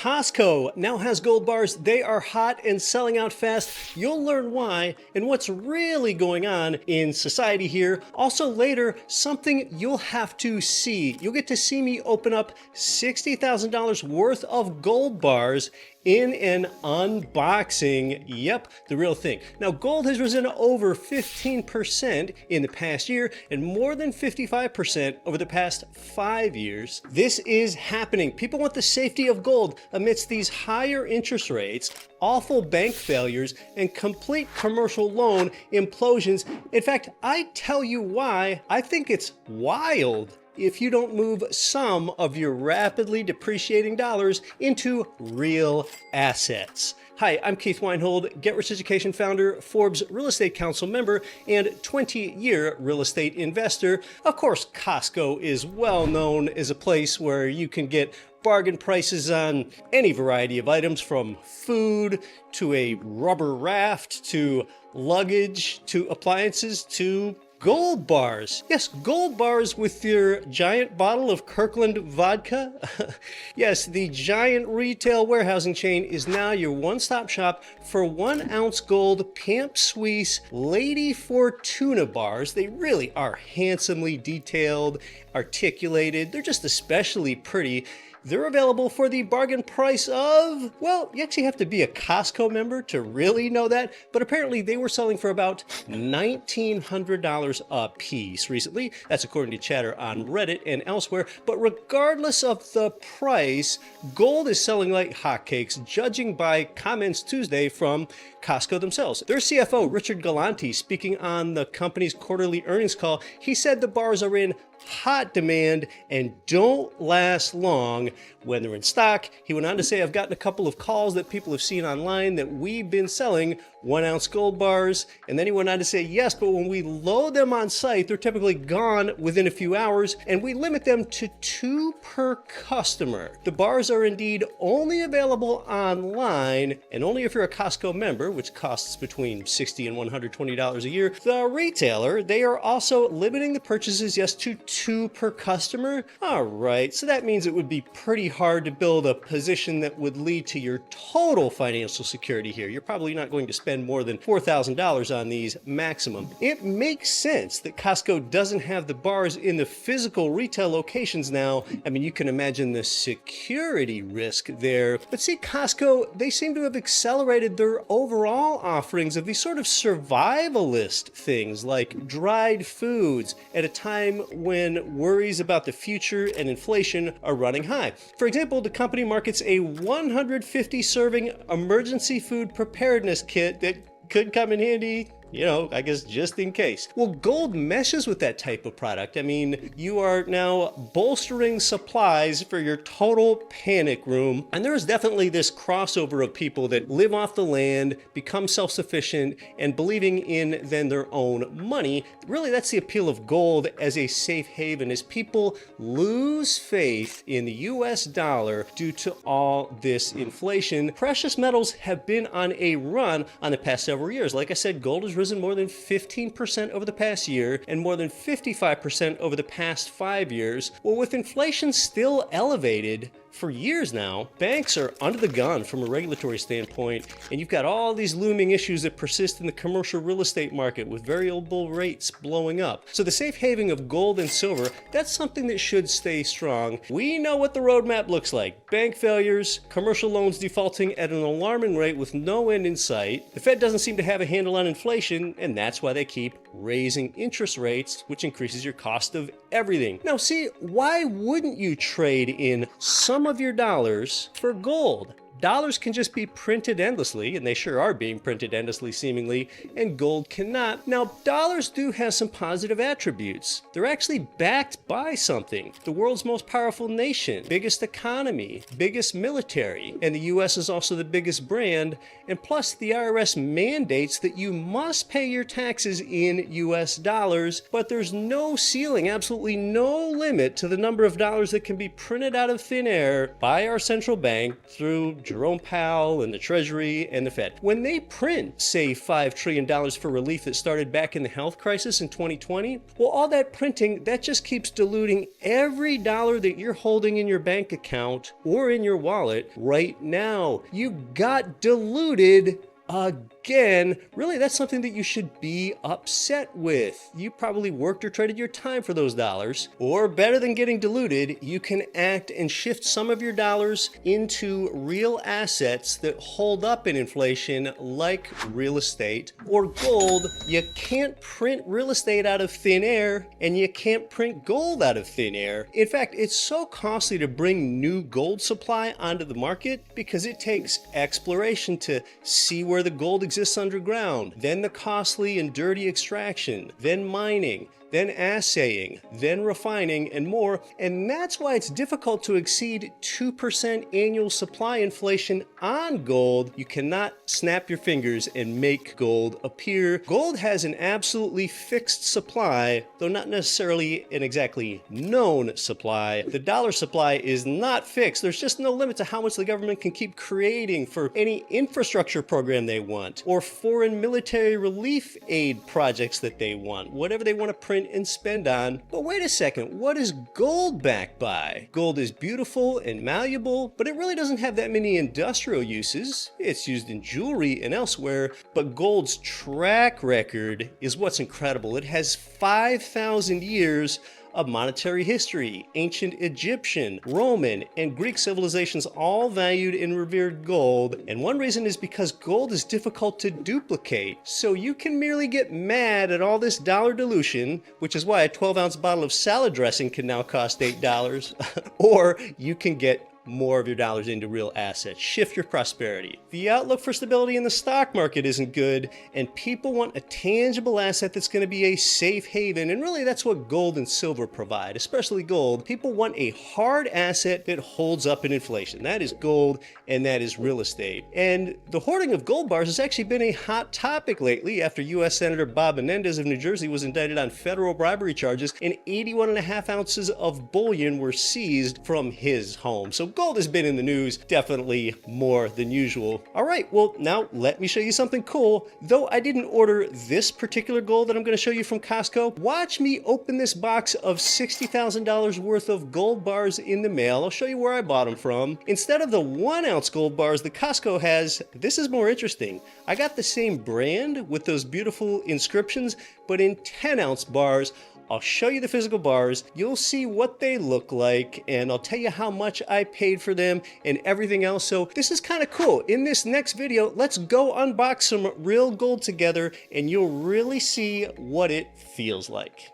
Costco now has gold bars. They are hot and selling out fast. You'll learn why and what's really going on in society here. Also later, something you'll have to see. You'll get to see me open up $60,000 worth of gold bars in an unboxing. Yep, the real thing. Now, gold has risen over 15% in the past year and more than 55% over the past 5 years. This is happening. People want the safety of gold amidst these higher interest rates, awful bank failures, and complete commercial loan implosions. In fact, I tell you why I think it's wild if you don't move some of your rapidly depreciating dollars into real assets. Hi, I'm Keith Weinhold, Get Rich Education founder, Forbes Real Estate Council member, and 20-year real estate investor. Of course, Costco is well known as a place where you can get bargain prices on any variety of items, from food to a rubber raft to luggage to appliances to gold bars. Yes, gold bars with your giant bottle of Kirkland vodka. Yes, the giant retail warehousing chain is now your one-stop shop for 1 ounce gold Pamp Suisse Lady Fortuna bars. They really are handsomely detailed, articulated. They're just especially pretty. They're available for the bargain price of, well, you actually have to be a Costco member to really know that, but apparently they were selling for about $1,900 a piece recently. That's according to chatter on Reddit and elsewhere. But regardless of the price, gold is selling like hotcakes, judging by comments Tuesday from Costco themselves. Their CFO, Richard Galanti, speaking on the company's quarterly earnings call, he said the bars are in hot demand and don't last long when they're in stock. He went on to say, I've gotten a couple of calls that people have seen online that we've been selling 1 ounce gold bars. And then he went on to say, yes, but when we load them on site, they're typically gone within a few hours, and we limit them to 2 per customer. The bars are indeed only available online, and only if you're a Costco member, which costs between $60 and $120 a year. The retailer, they are also limiting the purchases, yes, to 2 per customer. All right, so that means it would be pretty hard to build a position that would lead to your total financial security here. You're probably not going to spend more than $4,000 on these maximum. It makes sense that Costco doesn't have the bars in the physical retail locations now. I mean, you can imagine the security risk there. But see, Costco, they seem to have accelerated their overall offerings of these sort of survivalist things like dried foods at a time when worries about the future and inflation are running high. For example, the company markets a 150 serving emergency food preparedness kit that could come in handy, you know, I guess just in case. Well, gold meshes with that type of product. I mean, you are now bolstering supplies for your total panic room. And there is definitely this crossover of people that live off the land, become self-sufficient, and believing in then their own money. Really, that's the appeal of gold as a safe haven, as people lose faith in the US dollar due to all this inflation. Precious metals have been on a run on the past several years. Like I said, gold has risen more than 15% over the past year and more than 55% over the past 5 years. Well, with inflation still elevated for years now, banks are under the gun from a regulatory standpoint, and you've got all these looming issues that persist in the commercial real estate market with variable rates blowing up. So the safe haven of gold and silver, that's something that should stay strong. We know what the roadmap looks like. Bank failures, commercial loans defaulting at an alarming rate with no end in sight. The Fed doesn't seem to have a handle on inflation, and that's why they keep raising interest rates, which increases your cost of everything. Now see, why wouldn't you trade in some of your dollars for gold? Dollars can just be printed endlessly, and they sure are being printed endlessly seemingly, and gold cannot. Now, dollars do have some positive attributes. They're actually backed by something. The world's most powerful nation, biggest economy, biggest military, and the US is also the biggest brand, and plus the IRS mandates that you must pay your taxes in US dollars, but there's no ceiling, absolutely no limit to the number of dollars that can be printed out of thin air by our central bank through Jerome Powell and the Treasury and the Fed. When they print, say, $5 trillion for relief that started back in the health crisis in 2020, well, all that printing, that just keeps diluting every dollar that you're holding in your bank account or in your wallet right now. You got diluted again. Really, that's something that you should be upset with. You probably worked or traded your time for those dollars. Or better than getting diluted, you can act and shift some of your dollars into real assets that hold up in inflation, like real estate or gold. You can't print real estate out of thin air, and you can't print gold out of thin air. In fact, it's so costly to bring new gold supply onto the market because it takes exploration to see where the gold exists underground, then the costly and dirty extraction, then mining, then assaying, then refining, and more. And that's why it's difficult to exceed 2% annual supply inflation on gold. You cannot snap your fingers and make gold appear. Gold has an absolutely fixed supply, though not necessarily an exactly known supply. The dollar supply is not fixed. There's just no limit to how much the government can keep creating for any infrastructure program they want, or foreign military relief aid projects that they want, whatever they want to print and spend on. But wait a second, what is gold backed by? Gold is beautiful and malleable, but it really doesn't have that many industrial uses. It's used in jewelry and elsewhere, but gold's track record is what's incredible. It has 5,000 years of monetary history. Ancient Egyptian, Roman, and Greek civilizations all valued and revered gold, and one reason is because gold is difficult to duplicate. So you can merely get mad at all this dollar dilution, which is why a 12-ounce bottle of salad dressing can now cost $8, or you can get more of your dollars into real assets. Shift your prosperity. The outlook for stability in the stock market isn't good, and people want a tangible asset that's going to be a safe haven, and really that's what gold and silver provide, especially gold. People want a hard asset that holds up in inflation. That is gold, and that is real estate. And the hoarding of gold bars has actually been a hot topic lately after U.S. Senator Bob Menendez of New Jersey was indicted on federal bribery charges, and 81.5 ounces of bullion were seized from his home. So gold has been in the news, definitely more than usual. All right, well, now let me show you something cool. Though I didn't order this particular gold that I'm going to show you from Costco, watch me open this box of $60,000 worth of gold bars in the mail. I'll show you where I bought them from. Instead of the 1-ounce gold bars that Costco has, this is more interesting. I got the same brand with those beautiful inscriptions, but in 10-ounce bars. I'll show you the physical bars, you'll see what they look like, and I'll tell you how much I paid for them and everything else. So this is kind of cool. In this next video, let's go unbox some real gold together, and you'll really see what it feels like.